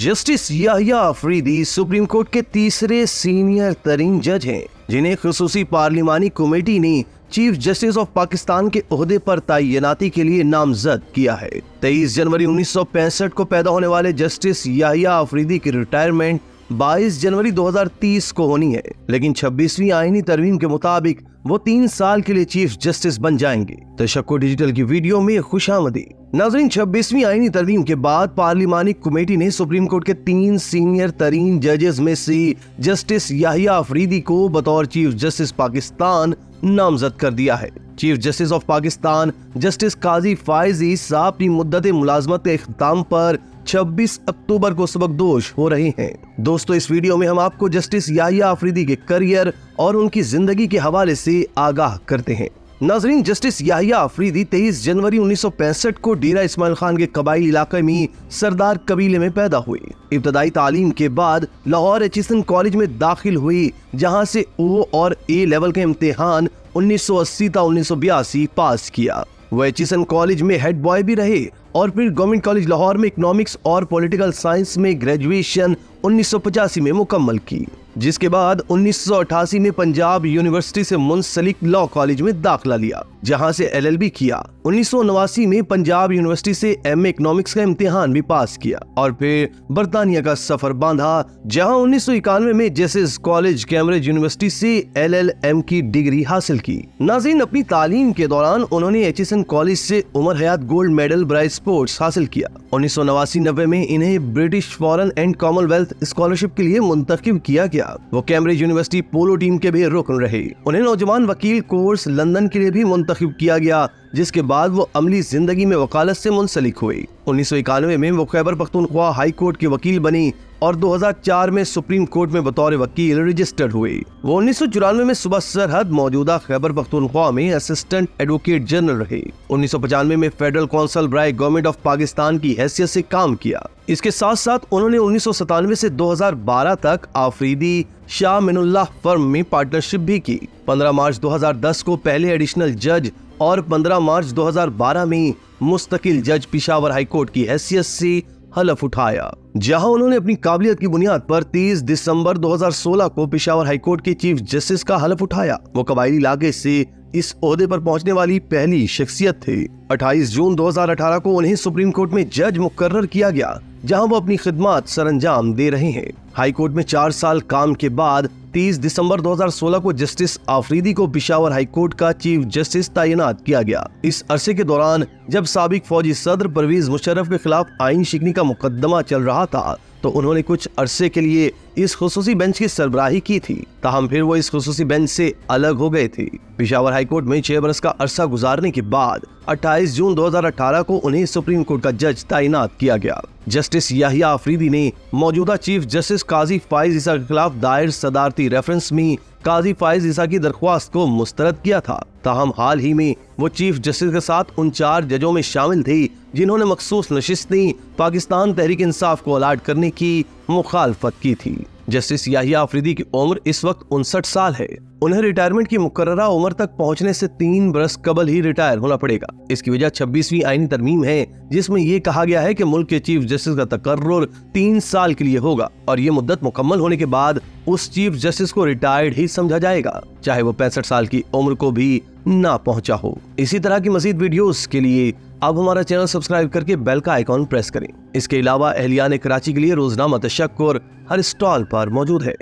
Justice Yahya Afridi supreme court के तीसरे senior तरीन जज हैं, जिन्हें खुसूसी पार्लिमानी कमेटी ने चीफ जस्टिस ऑफ पाकिस्तान के ओहदे पर तैनाती के लिए नामजद किया है। 23 जनवरी 1965 को पैदा होने वाले जस्टिस याहिया अफरीदी की रिटायरमेंट 22 जनवरी 2030 को होनी है, लेकिन 26वीं आईनी तरमीम के मुताबिक वो 3 साल के लिए चीफ जस्टिस बन जाएंगे। तशक्कुर डिजिटल की वीडियो में खुशामदी। नाज़रीन, 26वीं आईनी तरमीम के बाद पार्लिमानी कमेटी ने सुप्रीम कोर्ट के 3 सीनियर तरीन जजेस में से जस्टिस याहिया अफरीदी को बतौर चीफ जस्टिस पाकिस्तान नामजद कर दिया है। Chief justice of Pakistan justice Qazi Faez Isa अपनी मुद्दत मुलाजमत के इख्तिताम पर 26 अक्टूबर को सबकदोश हो रहे हैं। दोस्तों, इस वीडियो में हम आपको जस्टिस याहिया अफरीदी के करियर और उनकी जिंदगी के हवाले से आगाह करते हैं। नाज़रीन, जस्टिस याहिया अफरीदी 23 जनवरी 1965 को डेरा इस्माइल खान के कबाइली इलाके में सरदार कबीले में पैदा हुए। इब्तदाई तालीम के बाद लाहौर एचिसन कॉलेज में दाखिल हुई, जहां से ओ और ए लेवल के इम्तिहान 1980 था 1982 पास किया। वो एचिसन कॉलेज में हेड बॉय भी रहे और फिर गवर्नमेंट कॉलेज लाहौर में इकोनॉमिक्स और पॉलिटिकल साइंस में ग्रेजुएशन 1985 में मुकम्मल की, जिसके बाद 1988 में पंजाब यूनिवर्सिटी से मुंसलिक लॉ कॉलेज में दाखिला लिया, जहां से LLB किया। 1989 में पंजाब यूनिवर्सिटी से MA इकोनॉमिक्स का इम्तिहान भी पास किया और फिर बरतानिया का सफर बांधा, जहां 1991 में जेसेस कॉलेज कैम्ब्रिज यूनिवर्सिटी से LLM की डिग्री हासिल की। नाज़रीन, अपनी तालीम के दौरान उन्होंने एचिसन कॉलेज से उमर हयात गोल्ड मेडल बराए स्पोर्ट्स हासिल किया। 1989-90 में इन्हें British foreign and Commonwealth scholarship के लिए मुंतखब किया गया। वो कैम्ब्रिज यूनिवर्सिटी पोलो टीम के भी रुकन रहे। उन्हें नौजवान वकील कोर्स लंदन के लिए भी मुंतखब किया गया, जिसके बाद वो अमली जिंदगी में वकालत से मुंसलिक हुए। 1991 में वो खैबर पख्तूनख्वा हाई कोर्ट के वकील बनी और 2004 में सुप्रीम कोर्ट में बतौर वकील रजिस्टर्ड हुए। वो 1994 में सुबह सरहद मौजूदा खैबर पख्तूनख्वा में असिस्टेंट एडवोकेट जनरल रहे। 1995 में फेडरल काउंसिल बराए गवर्नमेंट ऑफ पाकिस्तान की हैसियत से काम किया। इसके साथ साथ उन्होंने 1997 से 2012 तक आफरीदी शाह मिनुल्लाह फर्म में पार्टनरशिप भी की। 15 मार्च 2010 को पहले एडिशनल जज और 15 मार्च 2012 में मुस्तकिल जज पेशावर हाई कोर्ट की हैसियत से हलफ उठाया, जहां उन्होंने अपनी काबिलियत की बुनियाद पर 30 दिसंबर 2016 को पेशावर हाई कोर्ट के चीफ जस्टिस का हलफ उठाया। वो कबाइली इलाके से इस ओहदे पर पहुंचने वाली पहली शख्सियत थे। 28 जून 2018 को उन्हें सुप्रीम कोर्ट में जज मुकर्रर किया गया, जहां वो अपनी खिदमत सरअंजाम दे रहे हैं। हाई कोर्ट में 4 साल काम के बाद 30 दिसंबर 2016 को जस्टिस आफरीदी को पेशावर हाई कोर्ट का चीफ जस्टिस तैनात किया गया। इस अरसे के दौरान जब साबिक फौजी सदर परवेज मुशर्रफ के खिलाफ आइन शिकनी का मुकदमा चल रहा था, तो उन्होंने कुछ अरसे के लिए इस खुसूसी बेंच की सरबराही की थी, ताहम फिर वो इस खुसूसी बेंच से अलग हो गए थे। पेशावर हाई कोर्ट में 6 बरस का अरसा गुजारने के बाद 28 जून 2018 को उन्हें सुप्रीम कोर्ट का जज तैनात किया गया। जस्टिस याहिया अफरीदी ने मौजूदा चीफ जस्टिस काजी फायज ईसा के खिलाफ दायर सदारती रेफरेंस में काजी फायज ईसा की दरख्वास्त को मुस्तरद किया था। ताहम हाल ही में वो चीफ जस्टिस के साथ उन 4 जजों में शामिल थे जिन्होंने मखसूस नशिस्तें पाकिस्तान तहरीक इंसाफ को अलाट करने की मुखालफत की थी। जस्टिस याहिया अफरीदी की उम्र इस वक्त 59 साल है। उन्हें रिटायरमेंट की मुकर्ररा उम्र तक पहुंचने से 3 बरस कबल ही रिटायर होना पड़ेगा। इसकी वजह 26वीं आईनी तरमीम है, जिसमें ये कहा गया है कि मुल्क के चीफ जस्टिस का तकर्रुर 3 साल के लिए होगा और ये मुद्दत मुकम्मल होने के बाद उस चीफ जस्टिस को रिटायर्ड ही समझा जाएगा, चाहे वो 65 साल की उम्र को भी ना पहुंचा हो। इसी तरह की मजीद वीडियोस के लिए अब हमारा चैनल सब्सक्राइब करके बेल का आइकॉन प्रेस करें। इसके अलावा अहलियान कराची के लिए रोजनामा तशक्कुर हर स्टॉल पर मौजूद है।